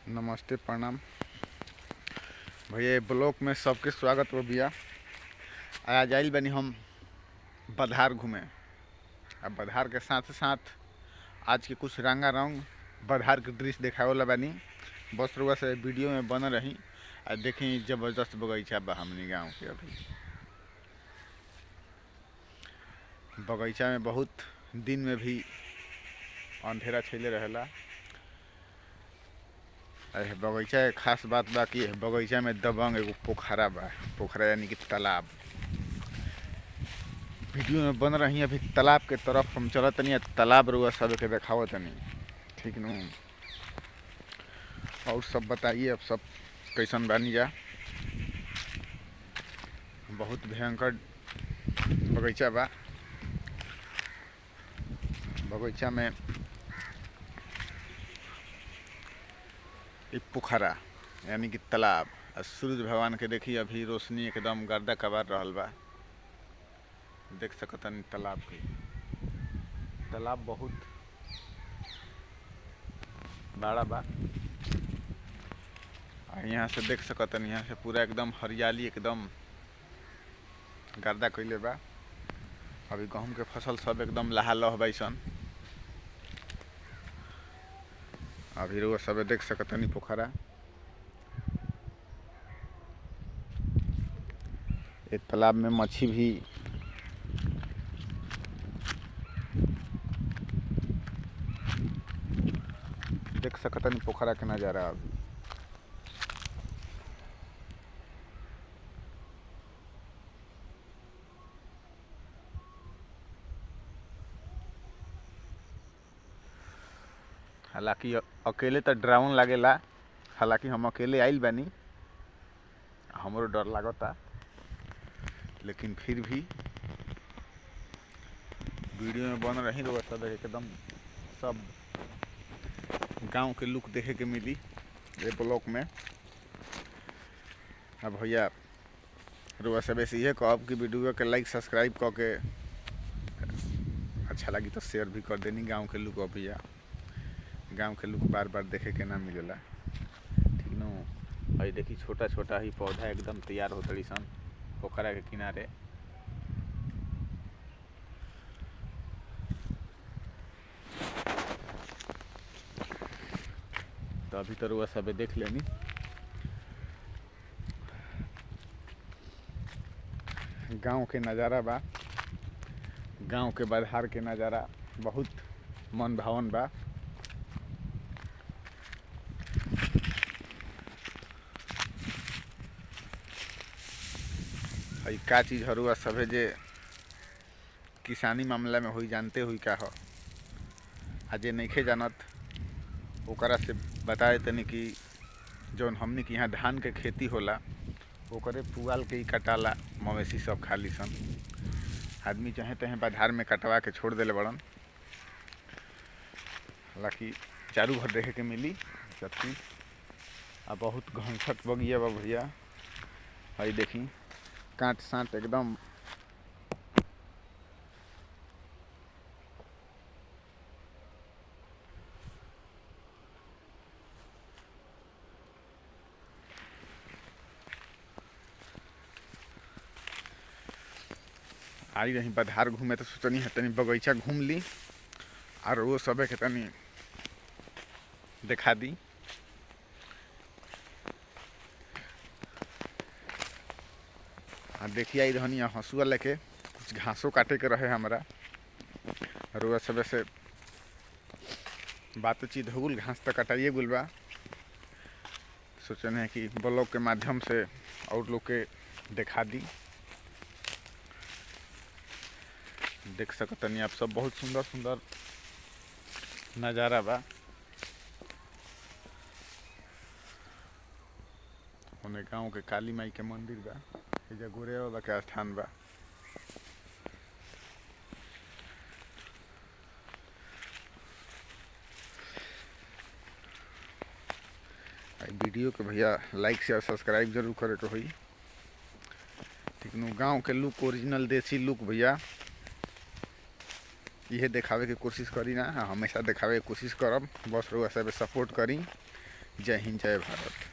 नमस्ते प्रणाम भैया। ब्लॉक में सबके स्वागत हो भैया। आज आइल बनी हम बधार घूमे। अब बधार के साथ साथ आज के कुछ रंगा रंग बधार के दृश्य देखावे वाला बनी। बस रुआ से वीडियो में बन रही आ देखी जबरदस्त बगीचा बा हमनी गाँव के। अभी बगीचा में बहुत दिन में भी अंधेरा छेले रहेला। बगीचा के खास बात बा कि बगीचा में दबंग एगो पोखरा बा। पोखरा यानी कि तालाब। वीडियो में बन रही अभी तालाब के तरफ हम चलत तनी। तालाब रुआ सब के देखावत तनी, ठीक न। और सब बताइए, अब सब कैसन बानी जा। बहुत भयंकर बगीचा बा। बगीचा में एक पोखरा यानी कि तालाब। सूरज भगवान के देखी अभी रोशनी एकदम गर्दा कबार रहल बा। देख सकतनी तालाब के। तालाब बहुत बड़ा बा। यहाँ से देख सकतनी, यहाँ से पूरा एकदम हरियाली एकदम गर्दा कइले बा। अभी गहूम के फसल सब एकदम लहालह बैसन। अभी रुआ सब देख सकतनी पोखरा। एक तालाब में मच्छी भी देख सकतनी। पोखरा के नज़ारा अभी हालांकि अकेले तो डरावन लागेला। हालांकि हम अकेले आइल बानी, हमरो डर लागता, लेकिन फिर भी वीडियो में बन रही तो सब एकदम सब गांव के लुक देखे के मिली ये ब्लॉक में। अब भैया रुआ सब से ये कहब कि वीडियो के लाइक सब्सक्राइब करके अच्छा लगी तो शेयर भी कर देनी। गांव के लुक भैया, गांव के लुक बार बार देखे के ना मिलेला, ठीक न। भाई देखी छोटा छोटा ही पौधा एकदम तैयार हो तड़ी सन पोखरा के किनारे। तो अभी तो रुआ सब देख लेनी। गांव के नज़ारा बा। गांव के बधार के नज़ारा बहुत मन भावन बा। भाई का चीज़ हरुआ सभे जे किसानी मामला में हुई जानते हुई का हो। आज नइखे जानत ओकरा से बताए तनी कि जौन हमनी के यहाँ धान के खेती होला ओकरे पुआल के ही कटाला। मवेशी सब खाली सन। आदमी चाहे तहे बधार में कटवा के छोड़ देले बड़न। हालांकि चारू भर देखे के मिली सब चीज। आ बहुत घनछट बगिया बा भैया। भाई देखी काट साट एकदम आई रही बधार घूमे तो सोचनी है तनी बगीचा घूम ली और वो सबे के तनी देखा दी। देखिए आई रहनी हंसुआ लेके कुछ घासों काटे के रहे हमारा। और वह सब से बातचीत हो गल, घास तक कटाइए गुल बा। सोचने हैं कि ब्लॉग के माध्यम से और लोग के देखा दी। देख सकतनी आप सब बहुत सुंदर सुंदर नज़ारा बा। होने गाँव के काली माई के मंदिर बा। एजा गोरे बाबा के स्थान बा। वीडियो के भैया लाइक शेयर सब्सक्राइब जरूर करे के होई, ठीक न। गाँव के लुक ओरिजिनल देसी लुक भैया यह देखावे के कोशिश करी ना, हमेशा देखावे के कोशिश करब। बस रुआ सब सपोर्ट करी, जय हिंद, जय भारत।